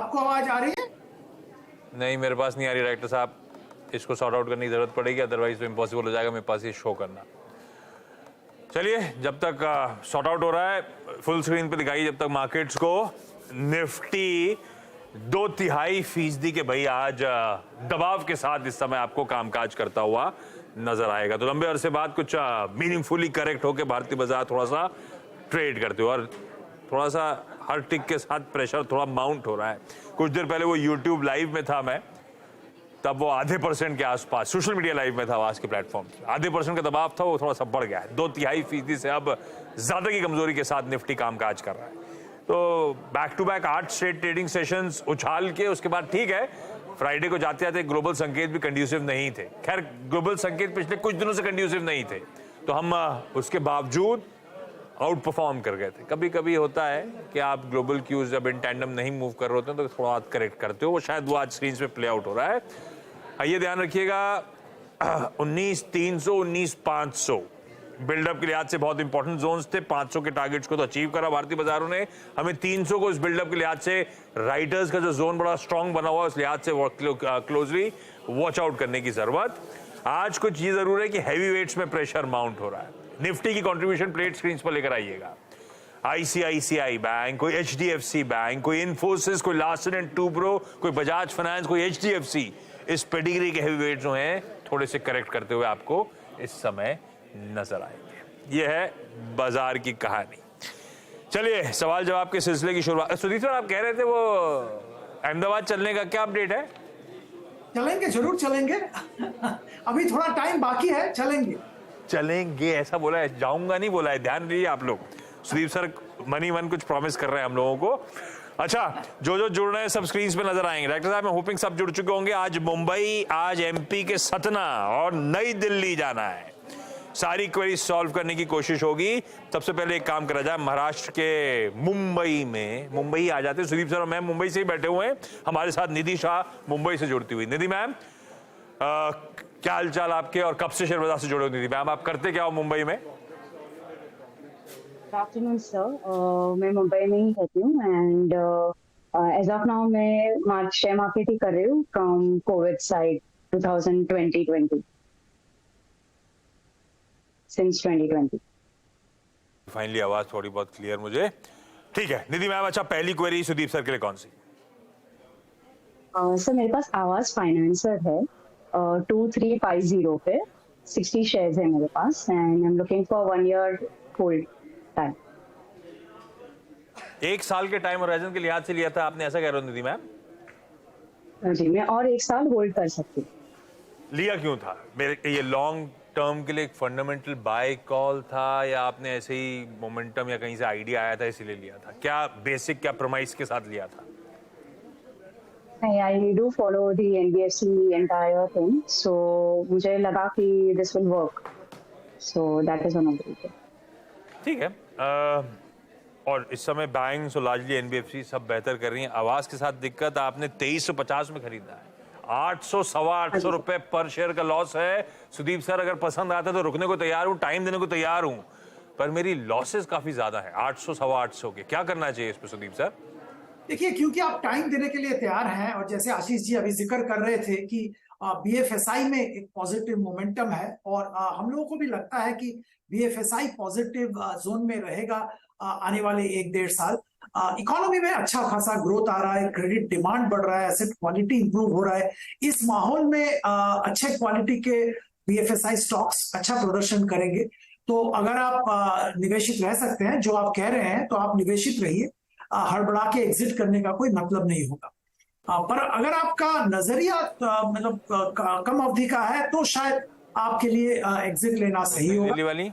आपको आवाज आ रही है? नहीं, मेरे पास नहीं आ रही डायरेक्टर साहब, इसको सॉर्ट आउट करने की जरूरत पड़ेगी, अदरवाइज तो इम्पॉसिबल हो जाएगा मेरे पास ये शो करना। चलिए, जब तक सॉर्ट आउट हो रहा है फुल स्क्रीन पे दिखाइए जब तक मार्केट्स को। निफ्टी 2/3% के भाई आज दबाव के साथ इस समय आपको कामकाज करता हुआ नजर आएगा। तो लंबे अरसे बाद कुछ मीनिंगफुली करेक्ट होकर भारतीय बाजार थोड़ा सा ट्रेड करते हो और थोड़ा सा हर टिक के साथ प्रेशर थोड़ा माउंट हो रहा है। कुछ देर पहले वो यूट्यूब लाइव में था मैं, तब वो 0.5% के आसपास, सोशल मीडिया लाइव में था आज के प्लेटफॉर्म पे 0.5% का दबाव था, वो थोड़ा सा बढ़ गया है 2/3% से अब ज्यादा की कमजोरी के साथ निफ्टी कामकाज कर रहा है। तो back to back 8 straight trading sessions उछाल के उसके बाद ठीक है, फ्राइडे को जाते जाते ग्लोबल संकेत भी कंड्यूसिव नहीं थे। खैर, ग्लोबल संकेत पिछले कुछ दिनों से कंड्यूसिव नहीं थे, तो हम उसके बावजूद आउट परफॉर्म कर गए थे। कभी कभी होता है कि आप ग्लोबल क्यूज जब इन टैंडम नहीं मूव कर रहे होते हैं तो थोड़ा करेक्ट करते हो, वो शायद वो आज स्क्रीन पे प्ले आउट हो रहा है। आइए ध्यान रखिएगा 19,300 19,500 बिल्डअप के लिहाज से बहुत इंपॉर्टेंट जोन्स थे। 500 के टारगेट्स को तो अचीव करा भारतीय बाजारों ने, हमें 300 को इस बिल्डअप के लिहाज से राइटर्स का जो जोन बड़ा स्ट्रांग बना हुआ है उस लिहाज से क्लोजली वॉच आउट करने की जरूरत। आज कुछ ये जरूर है कि हैवी वेट्स में प्रेशर माउंट हो रहा है। निफ्टी की कंट्रीब्यूशन प्लेट स्क्रीन पर लेकर आइएगा। आईसीआईसीआई बैंक, कोई एचडीएफसी बैंक, कोई इन्फोसिस, कोई लार्सन एंड टूब्रो, कोई बजाज फाइनेंस, कोई एचडीएफसी, इस पेडिग्री के हैवी वेट जो हैं थोड़े से करेक्ट करते हुए आपको इस समय नजर आएंगे। यह है बाजार की कहानी। चलिए, सवाल जवाब के सिलसिले की शुरुआत। सुदीप सर, आप कह रहे थे वो अहमदाबाद चलने का क्या अपडेट है? चलेंगे, जरूर चलेंगे। अभी थोड़ा टाइम बाकी है, चलेंगे ऐसा बोला है, जाऊंगा नहीं बोला है, ध्यान दीजिए आप लोग। सुदीप सर मनी मन कुछ प्रॉमिस कर रहे हैं हम लोगों को। अच्छा, जो जुड़ रहे हैं सब स्क्रीन पे नजर आएंगे। डॉक्टर साहब, मैं होपिंग सब जुड़ चुके होंगे। आज मुंबई, आज एमपी के सतना और नई दिल्ली जाना है। सारी क्वेरी सॉल्व करने की कोशिश होगी। सबसे पहले एक काम करा जाए, महाराष्ट्र के मुंबई आ जाते। सुदीप सर और मैम मुंबई से ही बैठे हुए हैं, हमारे साथ निधि शाह मुंबई से जुड़ती हुई। निधि मैम, क्या हाल चाल आपके और कब से शेयर बाजार से जुड़े हो? निधि मैम, आप करते क्या हो मुंबई में? गुड आफ्टरनून सर, मैं मुंबई में ही रहती हूँ एंड एज ऑफ नाउ मैं मार्च शेयर मार्केट ही कर रही हूँ from Covid side 2020 since 2020। Finally आवाज थोड़ी बहुत क्लियर मुझे, ठीक है। निधि मैम, अच्छा पहली क्वेरी सुदीप सर के लिए कौन सी? सर मेरे पास आवाज फाइनेंसर है 2350 पे 60 शेयर्स है मेरे पास and I am looking for 1 year hold time. 1 साल के टाइम होराइजन के लिहाज से लिया था आपने, ऐसा कह रहे हो निधि मैम? जी, मैं और 1 साल होल्ड कर सकती हूँ। लिया क्यों था? मेरे ये लॉन्ग टर्म के लिए एक फंडामेंटल बाय कॉल था या आपने ऐसे ही मोमेंटम या कहीं से आइडिया आया था इसीलिए लिया था? क्या बेसिक, क्या प्रमाइस के साथ लिया था? I do follow the NBFC entire thing, so मुझे लगा कि this will work, so that is one of the reasons. ठीक है। और इस समय बैंक्स और लार्जली एनबीएफसी सब बेहतर कर रही हैं। आवाज के साथ दिक्कत, आपने 2350 में खरीदा है, 800 सवा 800 रुपए पर शेयर का लॉस है। सुदीप सर, अगर पसंद आता तो रुकने को तैयार हूं, टाइम देने को तैयार हूं, पर मेरी लॉसेस काफी ज्यादा है 800 सवा 800 के। क्या करना चाहिए इस पर सुदीप सर? देखिए, क्योंकि आप टाइम देने के लिए तैयार हैं और जैसे आशीष जी अभी जिक्र कर रहे थे कि बीएफएसआई में एक पॉजिटिव मोमेंटम है और हम लोगों को भी लगता है कि बीएफएसआई पॉजिटिव जोन में रहेगा आने वाले 1-1.5 साल। इकोनॉमी में अच्छा खासा ग्रोथ आ रहा है, क्रेडिट डिमांड बढ़ रहा है, एसेट क्वालिटी इंप्रूव हो रहा है। इस माहौल में अच्छे क्वालिटी के बीएफएसआई स्टॉक्स अच्छा प्रदर्शन करेंगे। तो अगर आप निवेशित रह सकते हैं, जो आप कह रहे हैं, तो आप निवेशित रहिए। हड़बड़ा के एग्जिट करने का कोई मतलब नहीं होगा। पर अगर आपका नजरिया मतलब कम अवधि का है तो शायद आपके लिए एग्जिट लेना सही होगा। दिल्ली वाली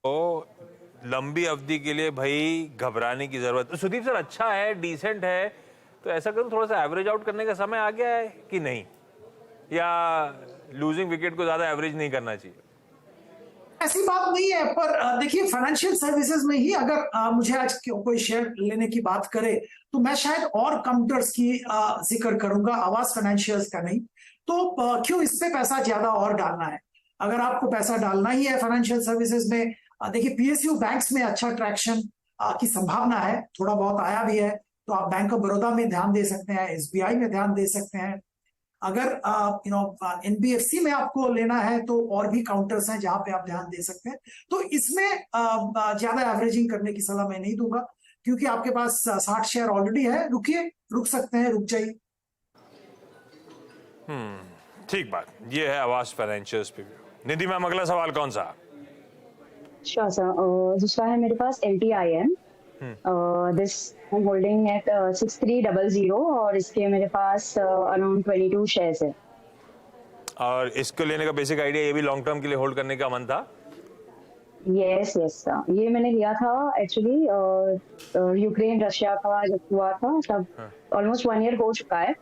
तो लंबी अवधि के लिए भाई घबराने की जरूरत। सुदीप सर, अच्छा है, डिसेंट है, तो ऐसा करूं थोड़ा सा एवरेज आउट करने का समय आ गया है कि नहीं, या लूजिंग विकेट को ज्यादा एवरेज नहीं करना चाहिए? ऐसी बात नहीं है, पर देखिए फाइनेंशियल सर्विसेज में ही अगर मुझे आज कोई शेयर लेने की बात करे तो मैं शायद और काउंटर्स की जिक्र करूंगा, आवाज फाइनेंशियल्स का नहीं। तो क्यों इस पे पैसा ज्यादा और डालना है? अगर आपको पैसा डालना ही है फाइनेंशियल सर्विसेज में, देखिए पीएसयू बैंक्स में अच्छा ट्रैक्शन, की संभावना है, थोड़ा बहुत आया भी है, तो आप बैंक ऑफ बड़ौदा में ध्यान दे सकते हैं, एसबीआई में ध्यान दे सकते हैं। अगर एनबीएफसी में आपको लेना है तो और भी काउंटर्स हैं जहां पे आप ध्यान दे सकते हैं। तो इसमें ज्यादा एवरेजिंग करने की सलाह मैं नहीं दूंगा, क्योंकि आपके पास 60 शेयर ऑलरेडी है। रुकिए, रुक सकते हैं, रुक जाइए। ठीक बात, ये है आवाज फाइनेंशियल्स पे। निधि मैम, अगला सवाल कौन सा? श्योर सर, दूसरा है मेरे पास LTIM, this I am holding at 6300 और इसके मेरे पास अराउंड 22 शेयर्स है। और इसको लेने का बेसिक आइडिया, ये भी लॉन्ग टर्म के लिए होल्ड करने का मन था? यस सर, ये मैंने लिया था एक्चुअली यूक्रेन रशिया का जब हुआ था तब। ऑलमोस्ट 1 ईयर हो चुका है,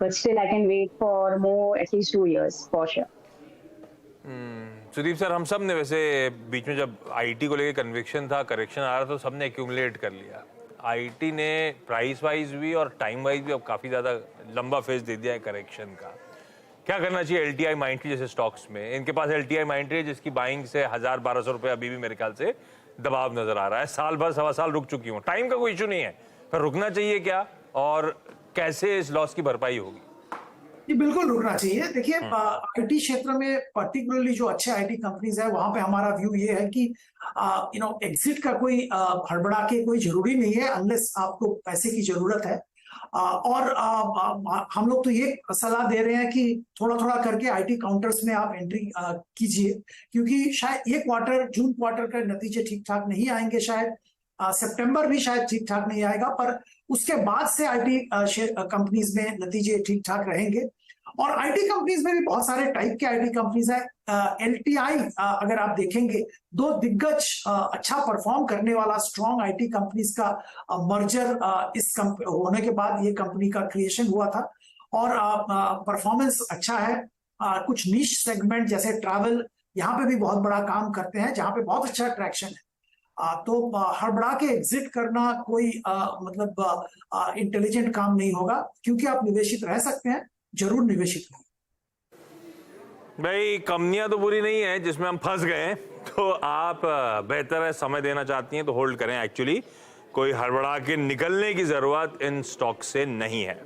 but still I can wait for more at least 2 years for sure. Sudeep sir, हम सब ने वैसे बीच में जब आईटी को लेकर कन्विक्शन था, करेक्शन आ रहा था, तो सबने एक्यूमुलेट कर लिया। आईटी ने प्राइस वाइज भी और टाइम वाइज भी अब काफी ज्यादा लंबा फेज दे दिया है करेक्शन का। क्या करना चाहिए एलटीआई माइंडट्री जैसे स्टॉक्स में? इनके पास एलटीआई माइंडट्री है जिसकी बाइंग से 1000-1200 रुपए अभी भी मेरे ख्याल से दबाव नजर आ रहा है। साल भर, सवा साल रुक चुकी हूँ, टाइम का कोई इशू नहीं है, पर रुकना चाहिए क्या, और कैसे इस लॉस की भरपाई होगी? ये बिल्कुल रुकना चाहिए। देखिए, आईटी क्षेत्र में पर्टिकुलरली जो अच्छे आईटी कंपनीज है वहां पे हमारा व्यू ये है कि एग्जिट का कोई हड़बड़ा के कोई जरूरी नहीं है, अनलेस आपको पैसे की जरूरत है। और हम लोग तो ये सलाह दे रहे हैं कि थोड़ा थोड़ा करके आईटी काउंटर्स में आप एंट्री कीजिए, क्योंकि शायद ये क्वार्टर, जून क्वार्टर का नतीजे ठीक ठाक नहीं आएंगे, शायद सितंबर भी शायद ठीक ठाक नहीं आएगा, पर उसके बाद से आईटी कंपनीज में नतीजे ठीक ठाक रहेंगे। और आईटी कंपनीज में भी बहुत सारे टाइप के आईटी कंपनीज है। एलटीआई अगर आप देखेंगे, 2 दिग्गज अच्छा परफॉर्म करने वाला स्ट्रॉन्ग आईटी कंपनीज का मर्जर इस होने के बाद ये कंपनी का क्रिएशन हुआ था, और परफॉर्मेंस अच्छा है। कुछ नीश सेगमेंट जैसे ट्रैवल, यहाँ पे भी बहुत बड़ा काम करते हैं, जहाँ पे बहुत अच्छा ट्रैक्शन है। तो हड़बड़ा के एग्जिट करना कोई मतलब इंटेलिजेंट काम नहीं होगा, क्योंकि आप निवेशित रह सकते हैं, जरूर निवेशित रहें। भाई, कंपनियां तो बुरी नहीं है जिसमें हम फंस गए, तो आप बेहतर है समय देना चाहती हैं तो होल्ड करें। एक्चुअली कोई हड़बड़ा के निकलने की जरूरत इन स्टॉक से नहीं है।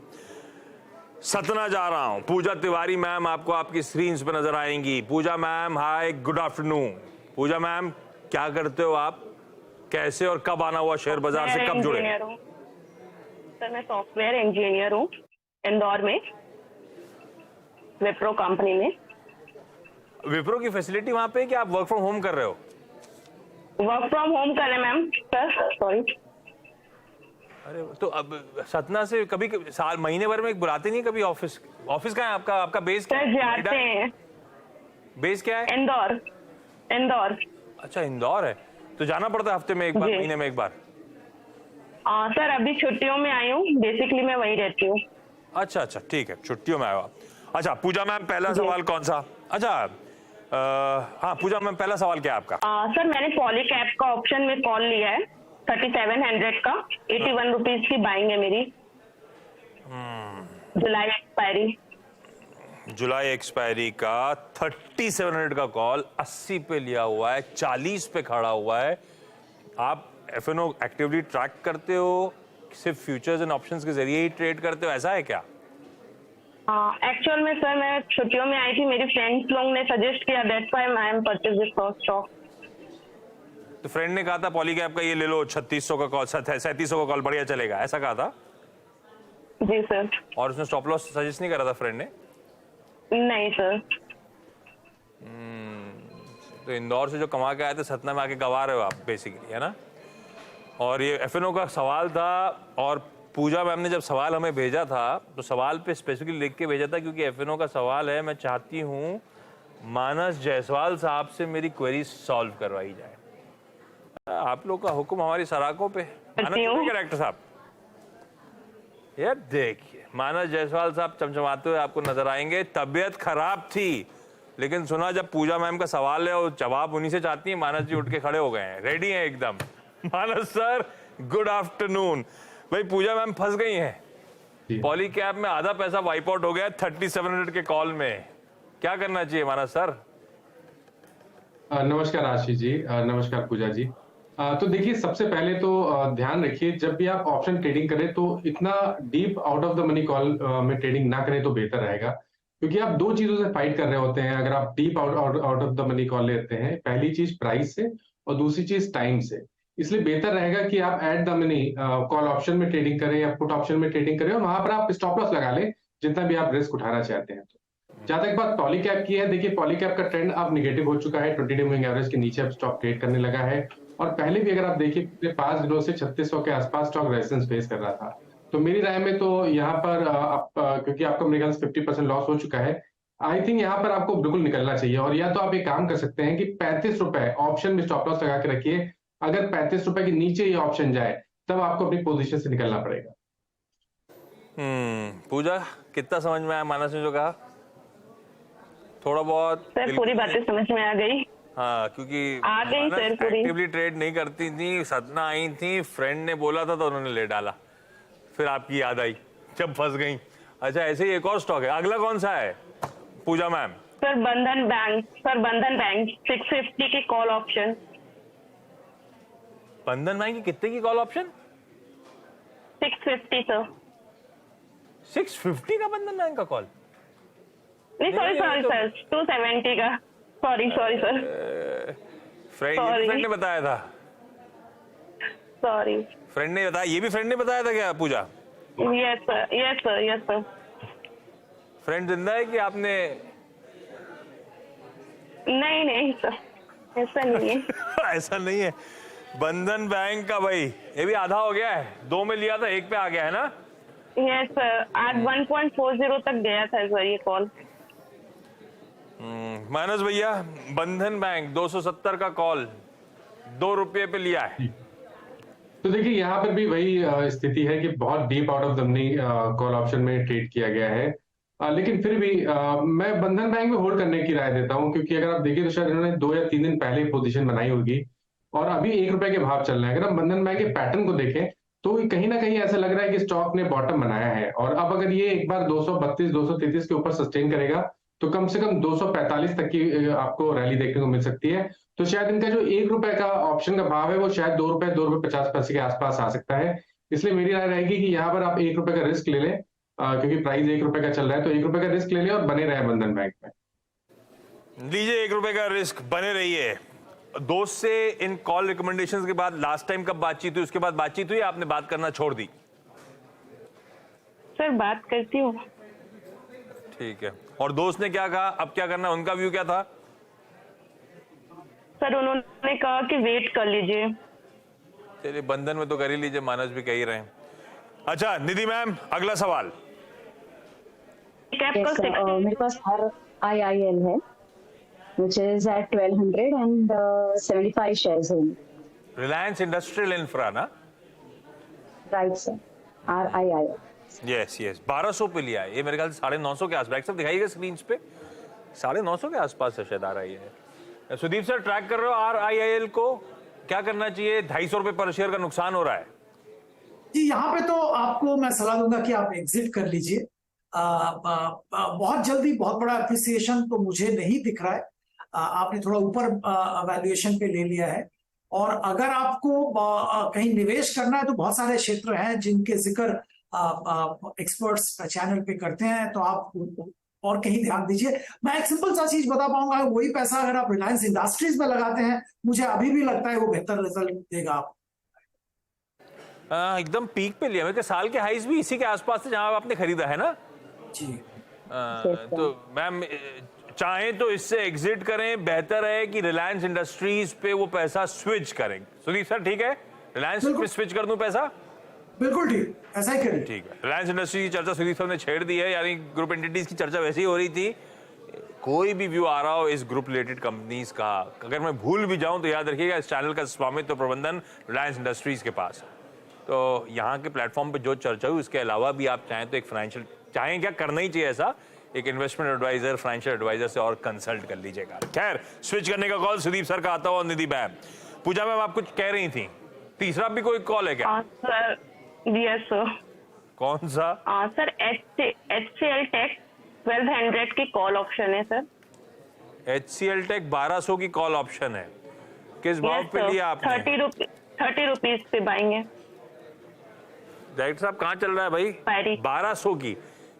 सतना जा रहा हूं, पूजा तिवारी मैम आपको आपकी स्क्रीन पे नजर आएंगी। पूजा मैम, हाय, गुड आफ्टरनून। पूजा मैम, क्या करते हो आप, कैसे और कब आना हुआ शेयर बाजार से, कब जुड़े? सर, मैं सॉफ्टवेयर इंजीनियर हूँ इंदौर में, विप्रो कंपनी में। विप्रो की फैसिलिटी वहां पे, कि आप वर्क फ्रॉम होम कर रहे हो? वर्क फ्रॉम होम कर रहे हैं मैम, सर, सॉरी। अरे, तो अब सतना से कभी साल महीने भर में एक बुलाते नहीं कभी ऑफिस? ऑफिस कहाँ है आपका? आपका बेस क्या सर, जाते हैं। बेस क्या है? इंदौर। इंदौर। अच्छा, इंदौर है, तो जाना पड़ता है हफ्ते में एक बार, महीने में एक बार? सर, अभी छुट्टियों में आई हूँ, बेसिकली मैं वहीं रहती हूँ। अच्छा अच्छा, ठीक है, छुट्टियों में आया हो आप। अच्छा पूजा मैम, पहला सवाल कौन सा? अच्छा हाँ पूजा मैम, पहला सवाल क्या है आपका? सर, मैंने पॉलीकैप का ऑप्शन में कॉल लिया है 3700 का, 81 रुपीज की बाइंग है मेरी। जुलाई एक्सपायरी। जुलाई एक्सपायरी का 3700 का कॉल, 80 पे लिया हुआ है, 40 पे खड़ा हुआ है। आप एफएनओ एक्टिवली ट्रैक करते हो, सिर्फ फ्यूचर्स एंड ऑप्शंस के जरिए ही ट्रेड करते हो, ऐसा है क्या? एक्चुअल में सर, मैं छुट्टियों में आई थी, मेरी फ्रेंड्स लोग ने सजेस्ट किया, that's why I am purchase this stock. तो फ्रेंड ने कहा था पॉलीकैप का ये ले लो, 3600 का कॉल, 3700 का कॉल बढ़िया चलेगा, ऐसा कहा था? जी सर। और उसने स्टॉप लॉस सजेस्ट नहीं करा था फ्रेंड ने? नहीं सर। तो इंदौर से जो कमा के आए थे, सतना में आके गवा रहे हो आप बेसिकली, है ना? और ये एफएनओ का सवाल था, और पूजा मैम ने जब सवाल हमें भेजा था तो सवाल पे स्पेसिफिकली लिख के भेजा था, क्योंकि एफएनओ का सवाल है, मैं चाहती हूँ मानस जायसवाल साहब से मेरी क्वेरी सॉल्व करवाई जाए। आप लोग का हुक्म हमारी सराखों पे। डायरेक्टर साहब, यार देखिए, मानस जायसवाल साहब चमचमाते हुए आपको नजर आएंगे। तबीयत खराब थी, लेकिन सुना जब पूजा मैम का सवाल है और जवाब उन्हीं से चाहती है, मानस जी उठ के खड़े हो गए हैं, रेडी हैं एकदम। मानस सर, गुड आफ्टरनून। भाई पूजा मैम फंस गई हैं, पॉलीकैप में आधा पैसा वाइप आउट हो गया 3700 के कॉल में, क्या करना चाहिए मानस सर? नमस्कार आशीष जी, नमस्कार पूजा जी। तो देखिए, सबसे पहले तो ध्यान रखिए, जब भी आप ऑप्शन ट्रेडिंग करें तो इतना deep out of the money call में ट्रेडिंग ना करें तो बेहतर रहेगा, क्योंकि आप दो चीजों से फाइट कर रहे होते हैं। अगर आप deep out of the money call लेते हैं, पहली चीज प्राइस से और दूसरी चीज टाइम से। इसलिए बेहतर रहेगा कि आप at the money call option में ट्रेडिंग करें या पुट ऑप्शन में ट्रेडिंग करें, और वहां पर आप स्टॉप लॉस लगा लें जितना भी आप रिस्क उठाना चाहते हैं। जहां तक बात पॉलीकैप की है, देखिए पॉलीकैप का ट्रेंड अब निगेटिव हो चुका है, 20 डे मूविंग एवरेज के नीचे अब स्टॉक ट्रेड करने लगा है। और पहले भी अगर आप देखिए, पिछले 5 दिनों से 3600 के आसपास स्टॉक रेजिस्टेंस फेस कर रहा था। तो मेरी राय में तो यहाँ पर क्योंकि आपका मेरे ख्याल से 50% लॉस हो चुका है, आई थिंक यहाँ पर आपको बिल्कुल निकलना चाहिए। और या तो आप एक काम कर सकते हैं कि 35 रुपए ऑप्शन में स्टॉप लॉस लगा के रखिए। अगर 35 रुपए के नीचे ये ऑप्शन जाए तब आपको अपनी पोजीशन से निकलना पड़ेगा। पूजा, कितना समझ में आया मानस ने जो कहा? थोड़ा बहुत सर पूरी बातें समझ में आ गई। हाँ, क्योंकि आ गई सर पूरी। एक्टिवली ट्रेड नहीं करती थी, सदना आई थी, फ्रेंड ने बोला था तो उन्होंने ले डाला, फिर आपकी याद आई जब फंस गई। अच्छा, ऐसे ही एक और स्टॉक है, अगला कौन सा है पूजा मैम? सर बंधन बैंक, 650 की कॉल ऑप्शन। बंधन बैंक की कितने की कॉल ऑप्शन? 650 सर। 650 का बंधन बैंक का कॉल? नहीं सॉरी तो- सर, 270 का। Sorry sir. फ्रेंड ने बताया था। सॉरी। फ्रेंड ने बताया, ये भी फ्रेंड ने बताया था क्या पूजा? Yes sir. फ्रेंड जिंदा है कि आपने? नहीं सर, ऐसा नहीं है। ऐसा नहीं है। बंधन बैंक का भाई ये भी आधा हो गया है, 2 में लिया था, 1 पे आ गया है ना? यस सर, आज 1.40 तक गया था सर ये कॉल। मानस भैया, बंधन बैंक 270 का कॉल 2 रुपये पे लिया है। तो देखिए, यहाँ पर भी वही स्थिति है कि बहुत deep out of the money call option में ट्रेड किया गया है। लेकिन फिर भी मैं बंधन बैंक में होल्ड करने की राय देता हूं, क्योंकि अगर आप देखिए तो शायद इन्होंने 2 या 3 दिन पहले पोजीशन बनाई होगी और अभी 1 रुपए के भाव चल रहे हैं। अगर हम बंधन बैंक के पैटर्न को देखें तो कहीं ना कहीं ऐसा लग रहा है कि स्टॉक ने बॉटम बनाया है, और अब अगर ये एक बार 232 233 के ऊपर सस्टेन करेगा तो कम से कम 245 तक की आपको रैली देखने को मिल सकती है। तो शायद इनका जो 1 रुपए का ऑप्शन का भाव है वो शायद 2 रुपए 50 पैसे के आसपास आ सकता है। इसलिए मेरी राय रहेगी कि यहाँ पर आप 1 रुपए का रिस्क ले लें, क्योंकि प्राइस 1 रुपए का चल रहा है, तो 1 रुपए का रिस्क ले लें और बने रहे बंधन बैंक में। लीजिए 1 रुपए का रिस्क, बने रहिए। दोस्त से इन कॉल रिकमेंडेशंस के बाद लास्ट टाइम कब बातचीत हुई? उसके बाद बातचीत हुई, आपने बात करना छोड़ दी? सर बात करती हूँ। ठीक है। और दोस्त ने क्या कहा, अब क्या करना, उनका व्यू क्या था? सर उन्होंने कहा कि वेट कर लीजिए। चलिए, बंधन में तो कर ही लीजिए, मानस भी कह ही रहे हैं। अच्छा निधि मैम, अगला सवाल। Yes, मेरे पास RIIL है, which is at 1200 and 75 shares in. Reliance industrial infra ना? Right sir, RIIL. यस 1200 पे लिया है ये, मेरे ख्याल से 950 के आसपास। सब दिखाइएगा स्क्रीन पे, 950 के आसपास से शायद आ रही है। सुदीप सर, ट्रैक कर रहे हो RIIL को, क्या करना चाहिए? 250 रुपए पर शेयर का नुकसान हो रहा है जी। यहाँ पे तो आपको मैं सलाह दूंगा कि आप एग्जिट कर लीजिए। बहुत जल्दी बहुत बड़ा अप्रिसिएशन तो मुझे नहीं दिख रहा है। आपने थोड़ा ऊपर वैल्यूएशन पे ले लिया है, और अगर आपको कहीं निवेश करना है तो बहुत सारे क्षेत्र हैं जिनके जिक्र एक्सपर्ट्स चैनल पे करते हैं, तो आप और कहीं ध्यान दीजिए। मैं एक सिंपल सा चीज बता पाऊंगा, वही पैसा अगर आप रिलायंस इंडस्ट्रीज में लगाते हैं, मुझे अभी भी लगता है वो बेहतर रिजल्ट देगा आपको। एकदम पीक पे लिया, मेरे साल के हाईज भी इसी के आसपास थे जहां आपने खरीदा है ना जी। तो मैम चाहें तो इससे एग्जिट करें, बेहतर है कि रिलायंस इंडस्ट्रीज पे वो पैसा स्विच करें। सुदीप सर ठीक है, रिलायंस पे स्विच कर दूं पैसा? बिल्कुल ठीक, ऐसा ही करें। ठीक है। रिलायंस इंडस्ट्री की चर्चा सुदीप सर ने छेड़ दी है, यानी ग्रुप एंटिटीज की चर्चा वैसे ही हो रही थी। कोई भी व्यू आ रहा हो इस ग्रुप रिलेटेड कंपनीज का, अगर मैं भूल भी जाऊं तो याद रखिएगा इस चैनल का स्वामित्व प्रबंधन रिलायंस इंडस्ट्रीज के पास है। तो यहाँ के प्लेटफॉर्म पे जो चर्चा हुई उसके अलावा भी आप चाहें तो एक फाइनेंशियल, चाहें क्या करना ही चाहिए ऐसा, एक इन्वेस्टमेंट एडवाइजर, फाइनेंशियल एडवाइजर से और कंसल्ट कर लीजिएगा। खैर, स्विच करने का कॉल सुदीप सर का आता हुआ निधि मैम। पूजा मैम आप कुछ कह रही थी, तीसरा भी कोई कॉल है क्या? Sir yes sir. कौन सा? सर HCL टेक 1200 की कॉल ऑप्शन है सर। HCL टेक 1200 की कॉल ऑप्शन है। किस भाव पे लिया आपने? 30 रुपीज पे बाएंगे। डायरेक्टर साहब कहाँ चल रहा है भाई? पैरी 1200 की,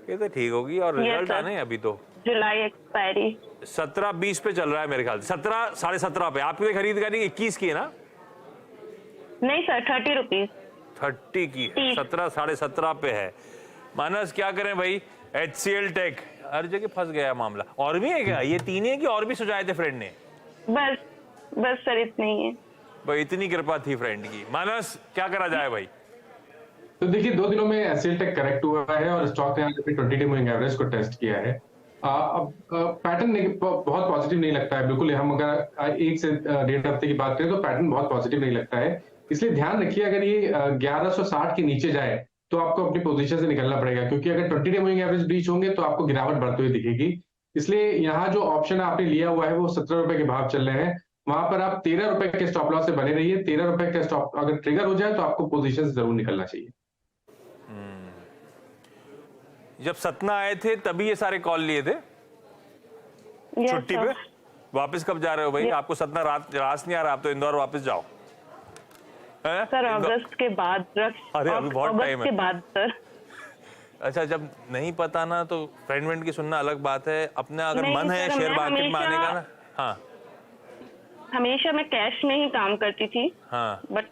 ये तो ठीक होगी। और रिजल्ट आने हैं अभी तो, जुलाई एक्सपायरी। 17-20 पे चल रहा है मेरे ख्याल से, 17 17.5 पे। आपकी खरीददारी 21 की है ना? नहीं सर, 30 रुपीज। 30 की, 17 17.5 पे है। मानस क्या करें भाई? HCL टेक हर जगह फंस गया मामला। और भी है क्या? ये 3 है कि और भी सुझाए थे फ्रेंड ने? बस सर इतना ही है भाई, इतनी कृपा थी फ्रेंड की। मानस क्या करा जाए भाई? तो देखिए 2 दिनों में HCL टेक करेक्ट हुआ है और स्टॉक ने आज अपनी 20-डे मूविंग एवरेज को टेस्ट किया है। अब पैटर्न बहुत पॉजिटिव नहीं लगता है बिल्कुल। हम अगर 1 से 1.5 हफ्ते की बात करें तो पैटर्न बहुत पॉजिटिव नहीं लगता है। इसलिए ध्यान रखिए, अगर ये 1160 के नीचे जाए तो आपको अपनी पोजीशन से निकलना पड़ेगा, क्योंकि अगर 20-डे मूविंग एवरेज ब्रीच होंगे तो आपको गिरावट बढ़ती हुई दिखेगी। इसलिए यहाँ जो ऑप्शन आपने लिया हुआ है वो 17 रुपए के भाव चल रहे हैं, वहां पर आप 13 रुपए के स्टॉप लॉस से बने रहिए। 13 रुपए का स्टॉप अगर ट्रिगर हो जाए तो आपको पोजीशन से जरूर निकलना चाहिए। जब सतना आए थे तभी ये सारे कॉल लिए थे छुट्टी पे? वापस कब जा रहे हो भाई? आपको सतना रास नहीं आ रहा, आप तो इंदौर वापस जाओ। सर अगस्त के बाद। अरे अभी बहुत टाइम है। के बाद सर। अच्छा, जब नहीं पता ना तो फ्रेंड की सुनना अलग बात है। अपना अगर मन है शेयर मार्केट में आने का ना। हाँ, हमेशा मैं कैश में ही काम करती थी। हाँ, बट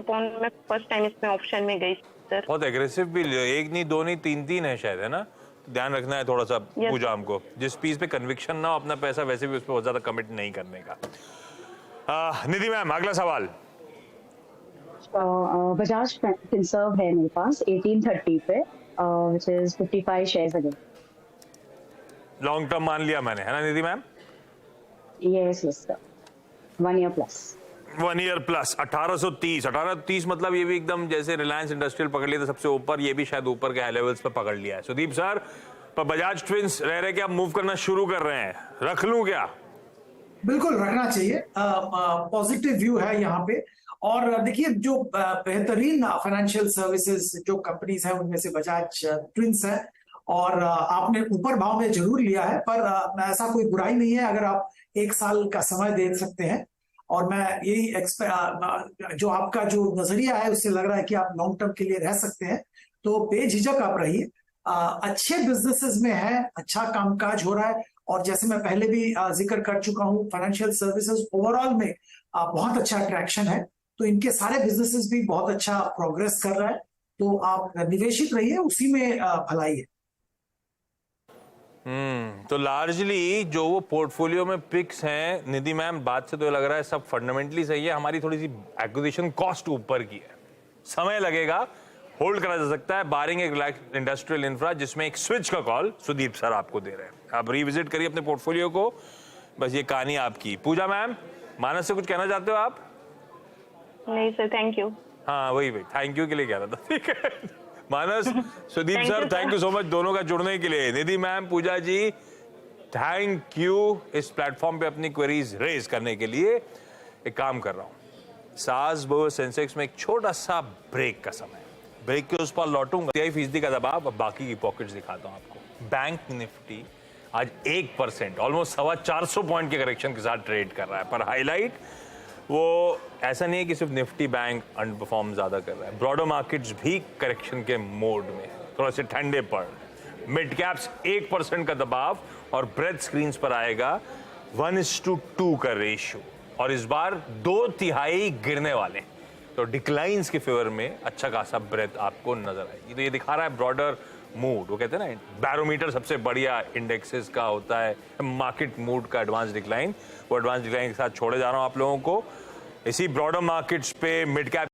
मैं फर्स्ट टाइम इसमें ऑप्शन में गई सर। बहुत एग्रेसिव भी, 1 नहीं 2 नहीं 3 है शायद, है ना? ध्यान रखना है थोड़ा सा पूजा हमको। जिस पीस पे कन्विक्शन ना हो, अपना पैसा वैसे भी उस पर बहुत ज्यादा कमिट नहीं करने का। निधि मैम, अगला सवाल। बजाज फिनसर्व है मेरे पास 1830 पे, which is 55 shares again. Long term मान लिया मैंने, है ना Nidhi ma'am? Yes sir. 1 year plus. 1 year plus 1830 मतलब ये भी एकदम जैसे रिलायंस इंडस्ट्रियल पकड़ लिया था सबसे ऊपर, ये भी शायद ऊपर के हाई लेवल्स पे पकड़ लिया है। सुदीप सर, पर बजाज ट्विंस रह रहे कि आप मूव करना शुरू कर रहे हैं, रख लूं क्या? बिल्कुल रखना चाहिए। पॉजिटिव व्यू है यहाँ पे। और देखिए, जो बेहतरीन फाइनेंशियल सर्विसेज जो कंपनीज हैं उनमें से बजाज ट्विंस है। और आपने ऊपर भाव में जरूर लिया है, पर ऐसा कोई बुराई नहीं है अगर आप 1 साल का समय दे सकते हैं। और मैं यही जो आपका जो नजरिया है उससे लग रहा है कि आप लॉन्ग टर्म के लिए रह सकते हैं, तो बेझिझक आप रहिए। अच्छे बिजनेसेस में है, अच्छा कामकाज हो रहा है। और जैसे मैं पहले भी जिक्र कर चुका हूं, फाइनेंशियल सर्विसेज ओवरऑल में बहुत अच्छा अट्रैक्शन है। तो इनके सारे बिजनेसेस भी बहुत अच्छा प्रोग्रेस कर रहा है, तो आप निवेशित रहिए, उसी में भलाई है। तो लार्जली जो वो पोर्टफोलियो में पिक्स हैं निधि मैम, बात से तो लग रहा है सब फंडामेंटली सही है। हमारी थोड़ी सी एक्विजिशन कॉस्ट ऊपर की है, समय लगेगा, होल्ड करा जा सकता है बारिंग एक इंडस्ट्रियल इंफ्रा, जिसमें एक स्विच का कॉल सुदीप सर आपको दे रहे हैं। आप रिविजिट करिए अपने पोर्टफोलियो को, बस ये कहानी आपकी। पूजा मैम, मानस से कुछ कहना चाहते हो आप? नहीं सर, थैंक यू। हाँ वही थैंक यू के लिए कह रहा था, ठीक है। Manas, Sudeep sir, thank you so much दोनों का जुड़ने के लिए। Nidhi ma'am, Pooja ji, thank you इस प्लेटफॉर्म पे अपनी क्वेरीज रेज करने के लिए। एक काम कर रहा हूँ, सास बहू सेंसेक्स में एक छोटा सा ब्रेक का समय, ब्रेक के उस पर लौटूंगा। 3% का दबाव, अब बाकी की पॉकेट्स दिखाता हूँ आपको। बैंक निफ्टी आज 1%, ऑलमोस्ट 425 पॉइंट के करेक्शन के साथ ट्रेड कर रहा है। पर हाईलाइट वो ऐसा नहीं है कि सिर्फ निफ्टी बैंक अंडर परफॉर्म ज्यादा कर रहा है, ब्रॉडर मार्केट्स भी करेक्शन के मोड में थोड़ा से ठंडे पड़। मिड कैप्स 1% का दबाव और ब्रेथ स्क्रीन्स पर आएगा 1:2 का रेशियो, और इस बार 2/3 गिरने वाले, तो डिक्लाइंस के फेवर में अच्छा खासा ब्रेथ आपको नजर आएगी। तो ये दिखा रहा है ब्रॉडर मूड। वो कहते हैं ना, बैरोमीटर सबसे बढ़िया इंडेक्सेस का होता है मार्केट मूड का एडवांस डिक्लाइन। वो एडवांस डिक्लाइन के साथ छोड़े जा रहा हूं आप लोगों को। इसी ब्रॉडर मार्केट्स पे मिड कैप